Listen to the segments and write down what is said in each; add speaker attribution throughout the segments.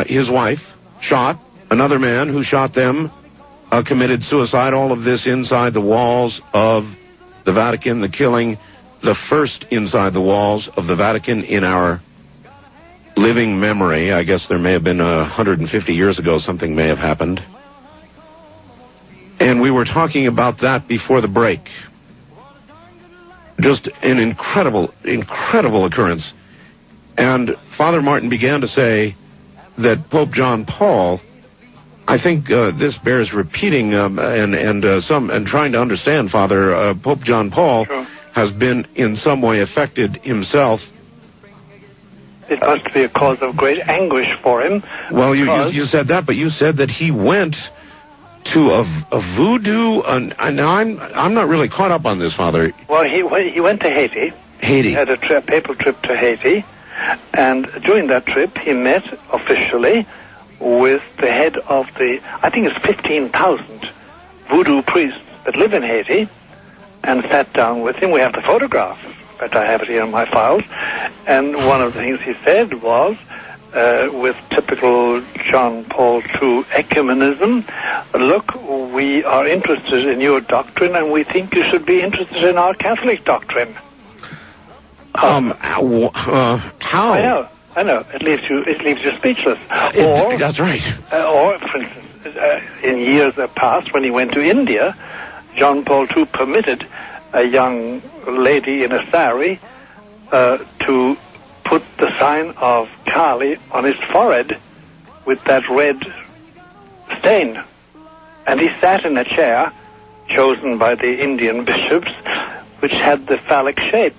Speaker 1: His wife shot. Another man who shot them committed suicide. All of this inside the walls of the Vatican. The killing, the first inside the walls of the Vatican in our living memory. I guess there may have been 150 years ago something may have happened. And we were talking about that before the break. Just an incredible, incredible occurrence. And Father Martin began to say that Pope John Paul, I think this bears repeating and trying to understand, Father. Pope John Paul has been in some way affected himself.
Speaker 2: It must be a cause of great anguish for him.
Speaker 1: Well, you said that, but you said that he went to a voodoo. I'm not really caught up on this, Father.
Speaker 2: Well, he went to Haiti. He had a papal trip to Haiti, and during that trip he met officially with the head of I think it's 15,000 voodoo priests that live in Haiti, and sat down with him. We have the photograph, but I have it here in my files. And one of the things he said was, with typical John Paul II ecumenism, look, we are interested in your doctrine, and we think you should be interested in our Catholic doctrine.
Speaker 1: How?
Speaker 2: I know. It leaves you speechless.
Speaker 1: That's right.
Speaker 2: Or, for instance, in years past, when he went to India, John Paul II permitted a young lady in a sari to put the sign of Kali on his forehead with that red stain. And he sat in a chair chosen by the Indian bishops, which had the phallic shape.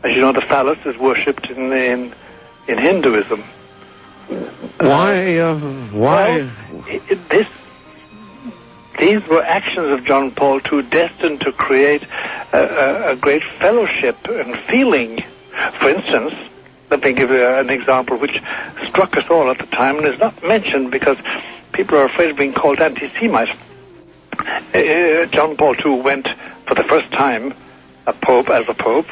Speaker 2: As you know, the phallus is worshipped in Hinduism.
Speaker 1: Why?
Speaker 2: Well, these were actions of John Paul II destined to create a great fellowship and feeling. For instance, let me give you an example which struck us all at the time and is not mentioned because people are afraid of being called anti-Semite. John Paul II went for the first time, as a pope,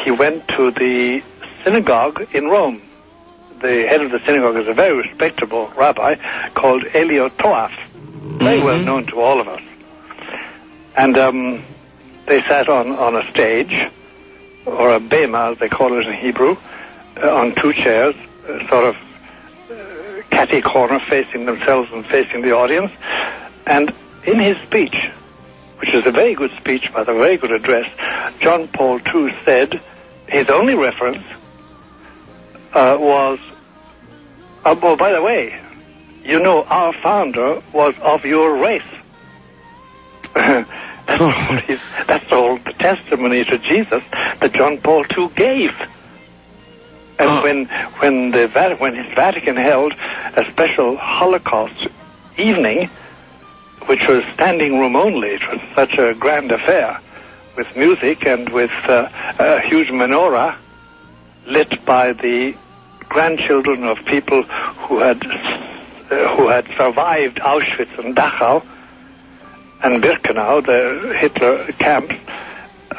Speaker 2: he went to the synagogue in Rome. The head of the synagogue is a very respectable rabbi called Elio Toaf, very well known to all of us. And they sat on a stage, or a bema, as they call it in Hebrew, on two chairs, sort of catty corner, facing themselves and facing the audience. And in his speech, which is a very good speech, by the very good address, John Paul II said his only reference was, oh, by the way, you know, our founder was of your race. That's all the testimony to Jesus that John Paul II gave. And when his Vatican held a special Holocaust evening, which was standing room only, it was such a grand affair, with music and with a huge menorah lit by the grandchildren of people who had survived Auschwitz and Dachau and Birkenau, the Hitler camps.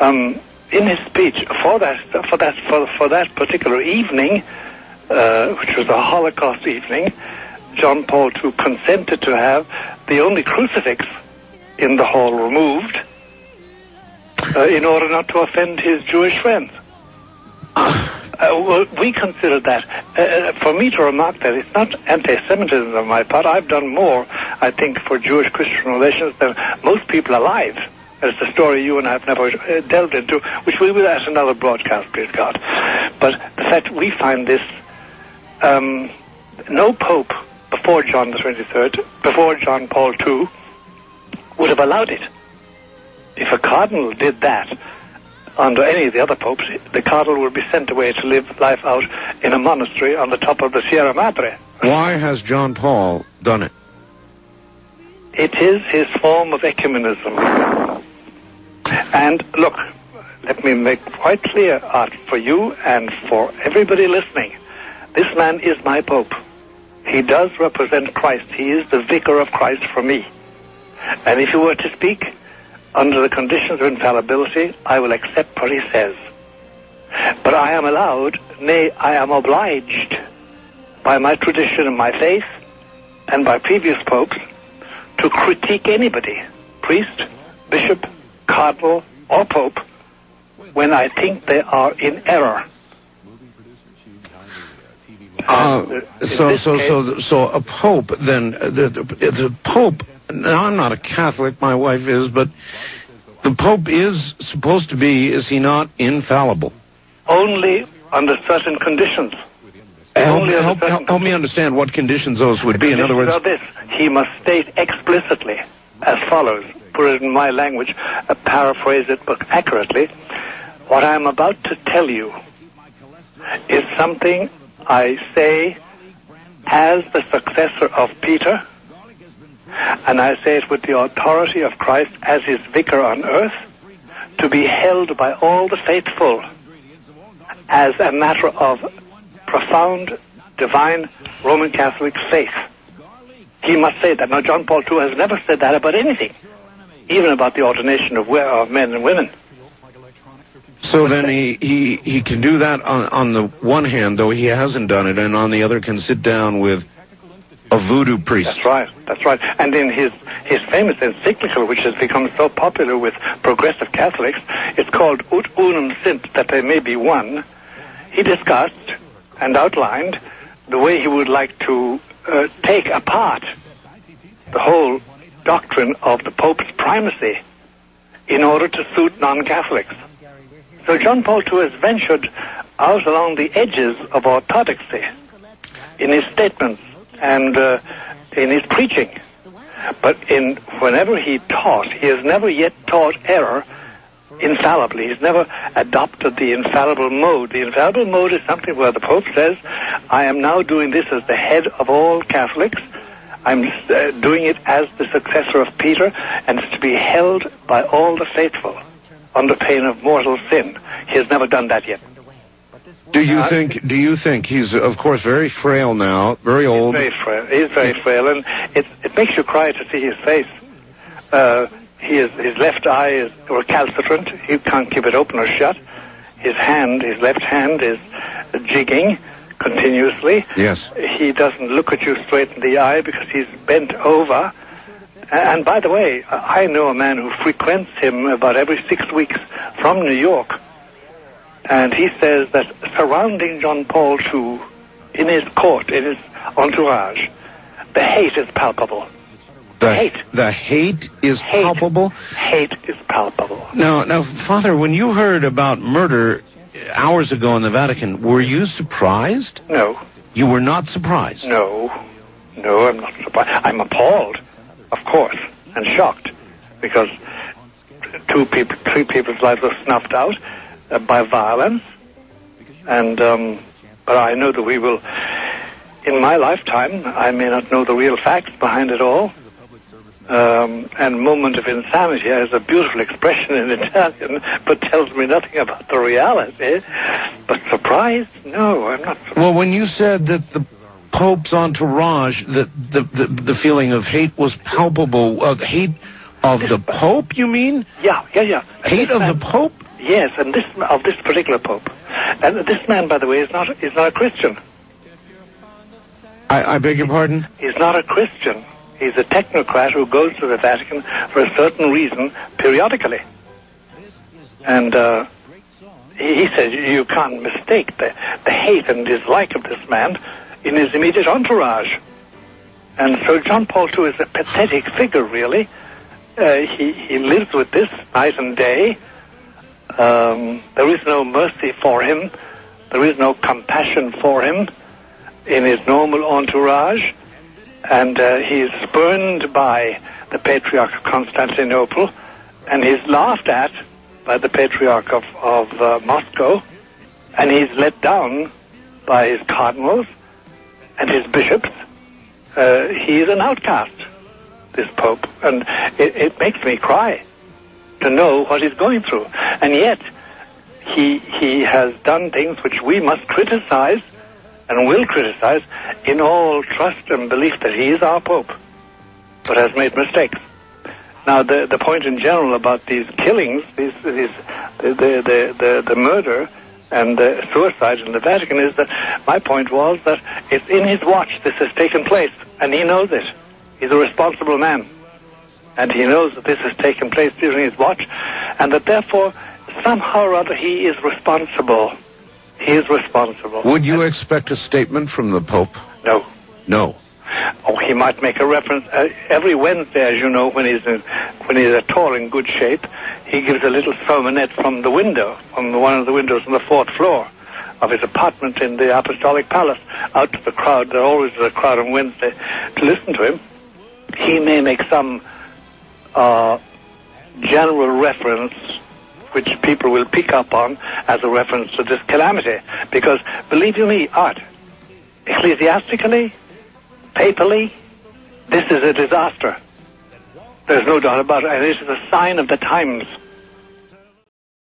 Speaker 2: In his speech for that particular evening, which was a Holocaust evening, John Paul II consented to have the only crucifix in the hall removed in order not to offend his Jewish friends. Well, we consider that, for me to remark that, it's not anti-Semitism on my part. I've done more, I think, for Jewish-Christian relations than most people alive. It's a story you and I have never delved into, which we will at another broadcast, please God. But the fact we find this, no pope before John the 23rd, before John Paul II, would have allowed it. If a cardinal did that under any of the other popes, the cardinal would be sent away to live life out in a monastery on the top of the Sierra Madre.
Speaker 1: Why has John Paul done it?
Speaker 2: It is his form of ecumenism. And look, let me make quite clear, Art, for you and for everybody listening, this man is my pope. He does represent Christ. He is the vicar of Christ for me. And if you were to speak under the conditions of infallibility, I will accept what he says. But I am allowed, nay, I am obliged by my tradition and my faith and by previous popes to critique anybody, priest, bishop, cardinal, or pope, when I think they are in error.
Speaker 1: So a pope, then, the pope, now I'm not a Catholic, my wife is, but the pope is supposed to be, is he not, infallible?
Speaker 2: Only under certain conditions.
Speaker 1: Help me understand what conditions those would be. In other words,
Speaker 2: this, he must state explicitly as follows, put it in my language, paraphrase it but accurately. What I'm about to tell you is something I say as the successor of Peter, and I say it with the authority of Christ as his vicar on earth, to be held by all the faithful as a matter of profound, divine Roman Catholic faith. He must say that. Now, John Paul II has never said that about anything, even about the ordination of men and women.
Speaker 1: So then he can do that on the one hand, though he hasn't done it, and on the other can sit down with a voodoo priest.
Speaker 2: That's right. And in his famous encyclical, which has become so popular with progressive Catholics, it's called Ut Unum Sint, that they may be one, he discussed and outlined the way he would like to take apart the whole doctrine of the Pope's primacy in order to suit non-Catholics. So John Paul II has ventured out along the edges of orthodoxy in his statements and in his preaching. But whenever he taught, he has never yet taught error infallibly. He's never adopted the infallible mode. The infallible mode is something where the Pope says, I am now doing this as the head of all Catholics. I'm doing it as the successor of Peter, and it's to be held by all the faithful under pain of mortal sin. He has never done that yet.
Speaker 1: Do you think he's, of course, very frail now, very old?
Speaker 2: He's very frail, and it makes you cry to see his face. His left eye is recalcitrant. He can't keep it open or shut. His left hand is jigging continuously.
Speaker 1: Yes.
Speaker 2: He doesn't look at you straight in the eye because he's bent over. And by the way, I know a man who frequents him about every 6 weeks from New York. And he says that surrounding John Paul II, in his court, in his entourage, the hate is palpable.
Speaker 1: The hate is palpable?
Speaker 2: Hate is palpable.
Speaker 1: Now, Father, when you heard about murder hours ago in the Vatican, were you surprised?
Speaker 2: No.
Speaker 1: You were not surprised?
Speaker 2: No, I'm not surprised. I'm appalled, of course, and shocked, because 3 people's lives were snuffed out by violence, and but I know that we will, in my lifetime, I may not know the real facts behind it all, and moment of insanity is a beautiful expression in Italian, but tells me nothing about the reality. But surprised? No, I'm not surprised.
Speaker 1: Well, when you said that the Pope's entourage, that the feeling of hate was palpable, hate of the Pope, you mean?
Speaker 2: Yeah.
Speaker 1: Hate of the Pope?
Speaker 2: Yes, and of this particular Pope. And this man, by the way, is not a Christian.
Speaker 1: I beg your pardon?
Speaker 2: He's not a Christian. He's a technocrat who goes to the Vatican for a certain reason periodically. And he says you can't mistake the hate and dislike of this man in his immediate entourage. And so John Paul II is a pathetic figure, really. He lives with this night and day. There is no mercy for him. There is no compassion for him in his normal entourage. And he's spurned by the Patriarch of Constantinople, and he's laughed at by the Patriarch of Moscow, and he's let down by his cardinals and his bishops. He's an outcast, this Pope, and it makes me cry to know what he's going through. And yet, he has done things which we must criticize and will criticize in all trust and belief that he is our Pope, but has made mistakes. Now, the point in general about these killings, the murder and suicide in the Vatican is that my point was that it's in his watch this has taken place, and he knows it. He's a responsible man, and he knows that this has taken place during his watch, and that therefore somehow or other he is responsible. He is responsible.
Speaker 1: Would you expect a statement from the Pope?
Speaker 2: No.
Speaker 1: No.
Speaker 2: Oh, he might make a reference every Wednesday, as you know, when he's at all in good shape. He gives a little sermonette from the window, from one of the windows on the 4th floor of his apartment in the Apostolic Palace, out to the crowd. There always is a crowd on Wednesday to listen to him. He may make some general reference which people will pick up on as a reference to this calamity. Because, believe you me, Art, ecclesiastically, papally, this is a disaster. There's no doubt about it. And this is a sign of the times.